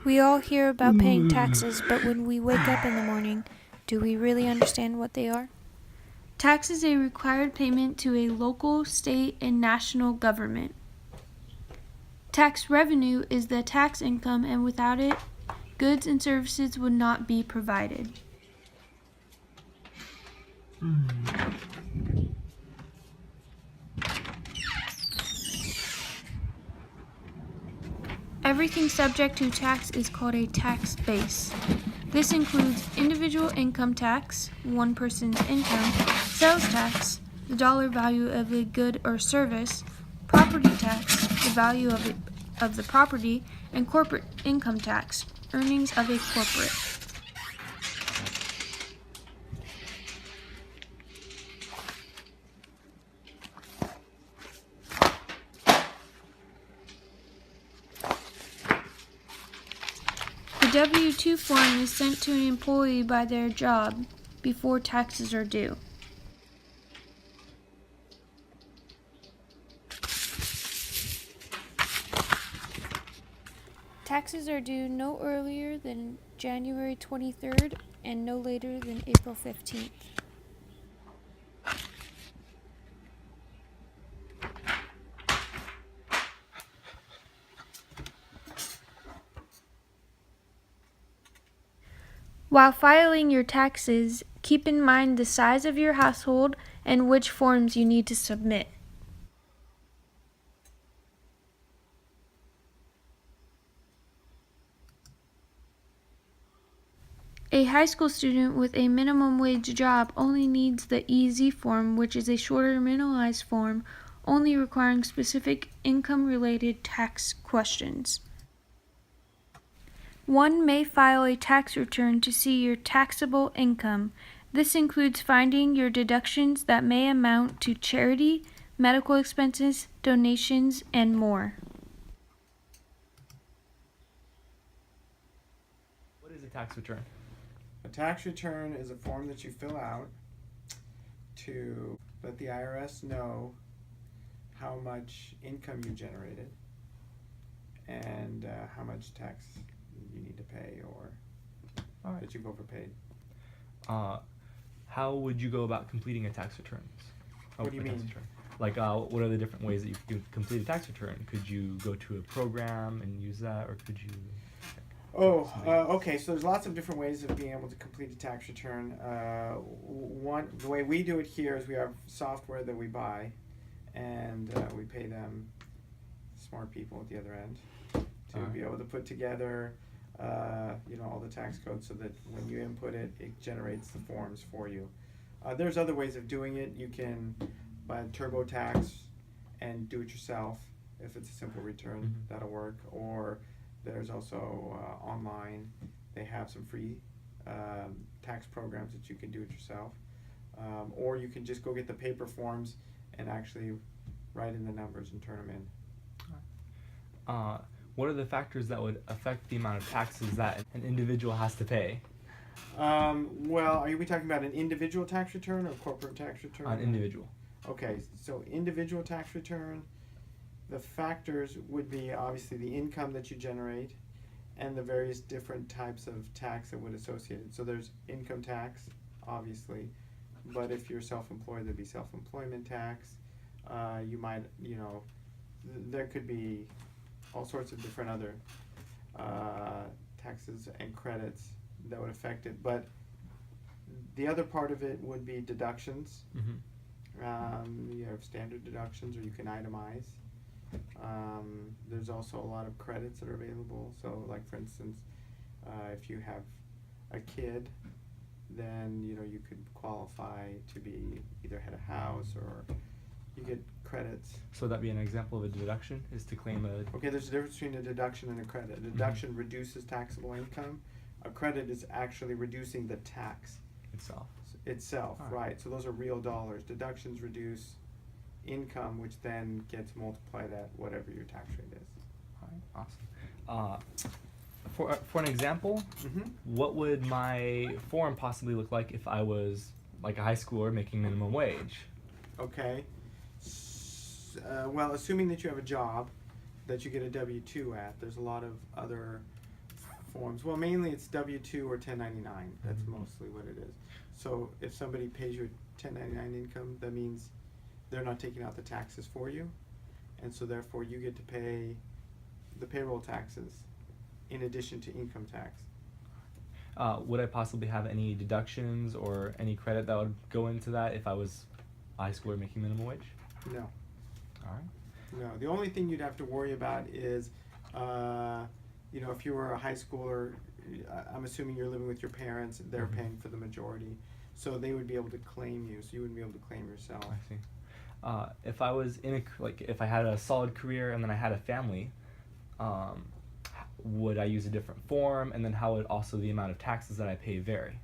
We all hear about paying taxes, but when we wake up in the morning, do we really understand what they are? Tax is a required payment to a local, state, and national government. Tax revenue is the tax income, and without it, goods and services would not be provided. Everything subject to tax is called a tax base. This includes individual income tax, one person's income, sales tax, the dollar value of a good or service, property tax, the value of the property, and corporate income tax, earnings of a corporate. The W-2 form is sent to an employee by their job before taxes are due. Taxes are due no earlier than January 23rd and no later than April 15th. While filing your taxes, keep in mind the size of your household and which forms you need to submit. A high school student with a minimum wage job only needs the EZ form, which is a shorter minimalized form, only requiring specific income-related tax questions. One may file a tax return to see your taxable income. This includes finding your deductions that may amount to charity, medical expenses, donations, and more. What is a tax return? A tax return is a form that you fill out to let the IRS know how much income you generated and how much tax you need to pay or that you've overpaid. How would you go about completing a tax return? What do you mean? Like, what are the different ways that you could complete a tax return? Could you go to a program and use that, or could you? Okay. So there's lots of different ways of being able to complete a tax return. The way we do it here is we have software that we buy, and we pay them, smart people at the other end, to be able to put together, all the tax codes so that when you input it, it generates the forms for you. There's other ways of doing it. You can buy TurboTax and do it yourself. If it's a simple return, that'll work. Or there's also online. They have some free tax programs that you can do it yourself. Or you can just go get the paper forms and actually write in the numbers and turn them in. What are the factors that would affect the amount of taxes that an individual has to pay? Well, are we talking about an individual tax return or corporate tax return? An individual. Okay, so individual tax return, the factors would be obviously the income that you generate and the various different types of tax that would associate it. So there's income tax, obviously, but if you're self-employed, there'd be self-employment tax. You might, there could be all sorts of different other taxes and credits that would affect it. But the other part of it would be deductions. You have standard deductions, or you can itemize. There's also a lot of credits that are available. So, like for instance, if you have a kid, then you could qualify to be either head of house or you get credits. So that'd be an example of a deduction, is to claim a. Okay, there's a difference between a deduction and a credit. A deduction reduces taxable income. A credit is actually reducing the tax itself, right? So those are real dollars. Deductions reduce income, which then gets multiplied at whatever your tax rate is. All right, awesome. For an example, what would my form possibly look like if I was like a high schooler making minimum wage? Okay. Well, assuming that you have a job that you get a W-2 at, there's a lot of other forms. Well, mainly it's W-2 or 1099. That's Mhm. mostly what it is. So if somebody pays you a 1099 income, that means they're not taking out the taxes for you, and so therefore you get to pay the payroll taxes in addition to income tax. Would I possibly have any deductions or any credit that would go into that if I was a high schooler making minimum wage? No. All right. No, the only thing you'd have to worry about is, if you were a high schooler, I'm assuming you're living with your parents, they're Mhm. paying for the majority, so they would be able to claim you, so you wouldn't be able to claim yourself. I see. If I was if I had a solid career and then I had a family, would I use a different form? And then how would also the amount of taxes that I pay vary?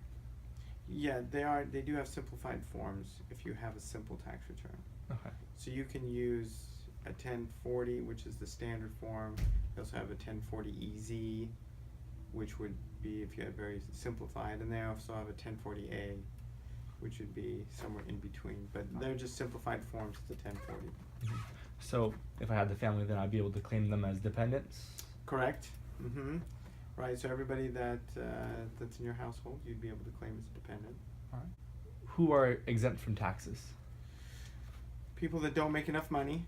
Yeah, they do have simplified forms if you have a simple tax return. Okay. So you can use a 1040, which is the standard form. You also have a 1040 EZ, which would be if you had very simplified, and they also have a 1040A, which would be somewhere in between. But they're just simplified forms of the 1040. Mhm. So if I had the family, then I'd be able to claim them as dependents? Correct. Mm-hmm. Right. So everybody that's in your household, you'd be able to claim as a dependent. All right. Who are exempt from taxes? People that don't make enough money,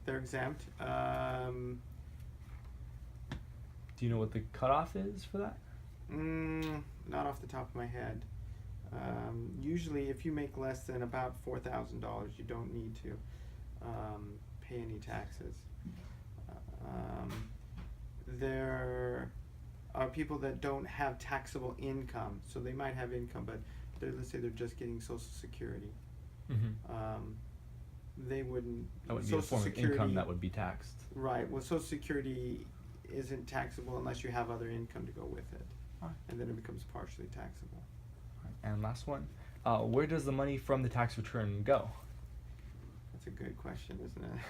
they're exempt. Do you know what the cutoff is for that? Not off the top of my head. Usually, if you make less than about $4,000, you don't need to pay any taxes. There are people that don't have taxable income, so they might have income, but let's say they're just getting Social Security. Mm-hmm. They wouldn't. That would be a form of income that would be taxed. Right. Well, Social Security isn't taxable unless you have other income to go with it, and then it becomes partially taxable. And last one, where does the money from the tax return go? That's a good question,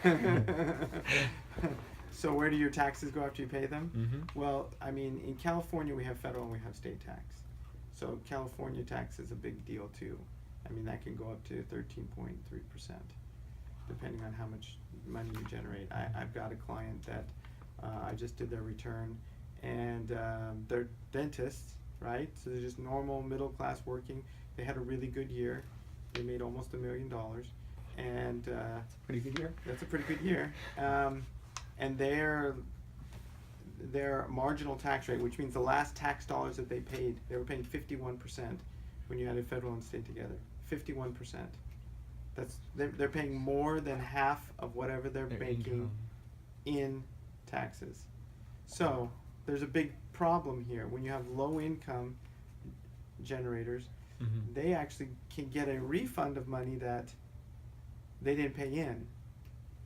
isn't it? So where do your taxes go after you pay them? Mm-hmm. Well, I mean, in California we have federal and we have state tax. So California tax is a big deal too. I mean, that can go up to 13.3%, depending on how much money you generate. I've got a client that I just did their return, and they're dentists, right? So they're just normal middle class working. They had a really good year. They made almost $1 million, and That's a pretty good year. that's a pretty good year. And their marginal tax rate, which means the last tax dollars that they paid, they were paying 51% when you added federal and state together. 51%. They're paying more than half of whatever they're Their making income. in taxes. So there's a big problem here. When you have low income generators, Mm-hmm. they actually can get a refund of money that they didn't pay in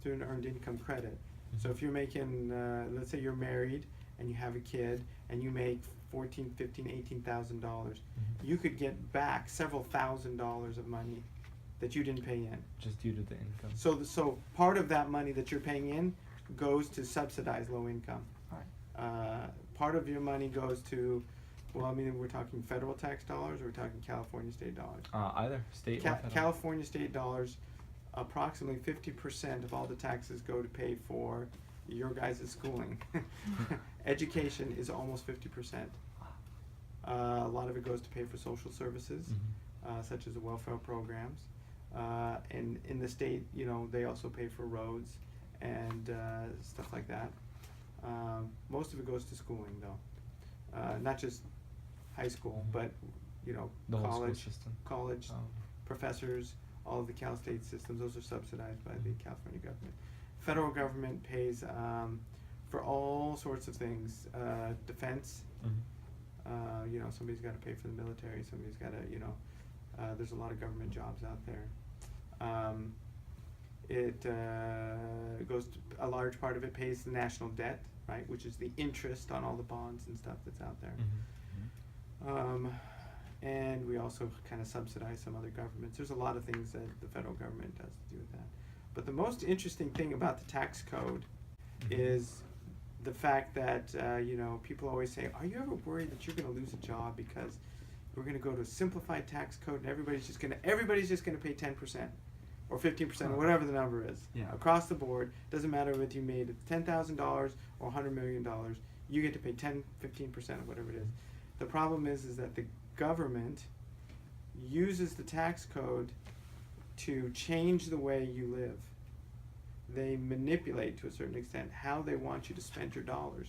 through an earned income credit. So if you're making, let's say you're married and you have a kid and you make $14,000, $15,000, $18,000, you could get back several $1,000s of money that you didn't pay in. Just due to the income. So part of that money that you're paying in goes to subsidize low income. Part of your money goes to, well, I mean, we're talking federal tax dollars or we're talking California state dollars? Either state or federal. California state dollars, approximately 50% of all the taxes go to pay for your guys' schooling. Education is almost 50%. A lot of it goes to pay for social services, Mm-hmm. such as the welfare programs. And in the state, they also pay for roads and stuff like that. Most of it goes to schooling, though. Not just high school, but The whole school college, system. professors, all of the Cal State systems. Those are subsidized by the California government. Federal government pays for all sorts of things. Defense. Mm-hmm. Somebody's got to pay for the military. Somebody's got to, there's a lot of government jobs out there. It goes to, a large part of it pays the national debt, right, which is the interest on all the bonds and stuff that's out there. Mm-hmm. And we also kind of subsidize some other governments. There's a lot of things that the federal government does to do with that. But the most interesting thing about the tax code is the fact that, people always say, are you ever worried that you're going to lose a job because we're going to go to a simplified tax code and everybody's just going to pay 10% or 15% or whatever the number is. Yeah. Across the board, doesn't matter whether you made $10,000 or $100 million, you get to pay 10, 15% of whatever it is. The problem is that the government uses the tax code to change the way you live. They manipulate to a certain extent how they want you to spend your dollars.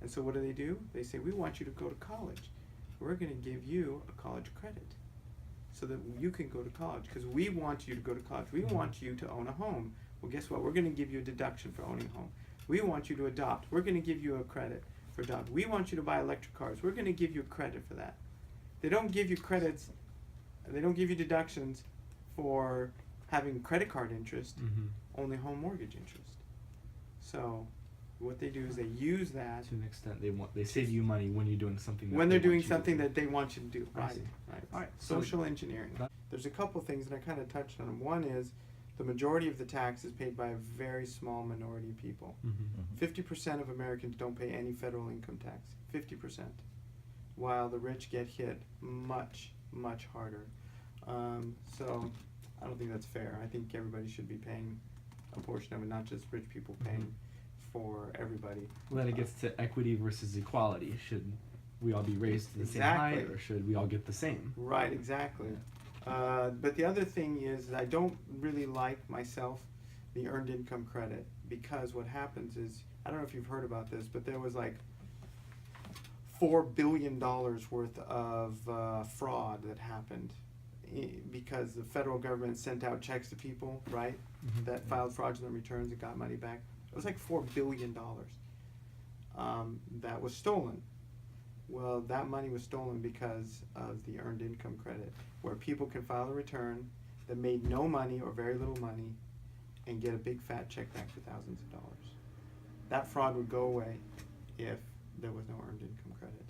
And so what do? They say, we want you to go to college. We're going to give you a college credit so that you can go to college, because we want you to go to college. We want you to own a home. Well, guess what? We're going to give you a deduction for owning a home. We want you to adopt. We're going to give you a credit for adopt. We want you to buy electric cars. We're going to give you a credit for that. They don't give you credits. They don't give you deductions for having credit card interest, only home mortgage interest. So what they do is they use that To an extent, they save you money when you're doing something. That when they they're doing want you to something do. that they want you to do. I Right, see. right. All right, so Social engineering. There's a couple things, and I kind of touched on them. One is the majority of the tax is paid by a very small minority of people. 50% of Americans don't pay any federal income tax. 50%, while the rich get hit much, much harder. So I don't think that's fair. I think everybody should be paying a portion of it, not just rich people paying for everybody. Well, then it gets to equity versus equality. Should we all be raised to the same height, Exactly. or should we all get the same? Right, exactly. But the other thing is, I don't really like myself the earned income credit, because what happens is, I don't know if you've heard about this, but there was like $4 billion worth of fraud that happened because the federal government sent out checks to people, right, that filed fraudulent returns and got money back. It was like $4 billion that was stolen. Well, that money was stolen because of the earned income credit, where people can file a return that made no money or very little money and get a big fat check back for thousands of dollars. That fraud would go away if there was no earned income credit.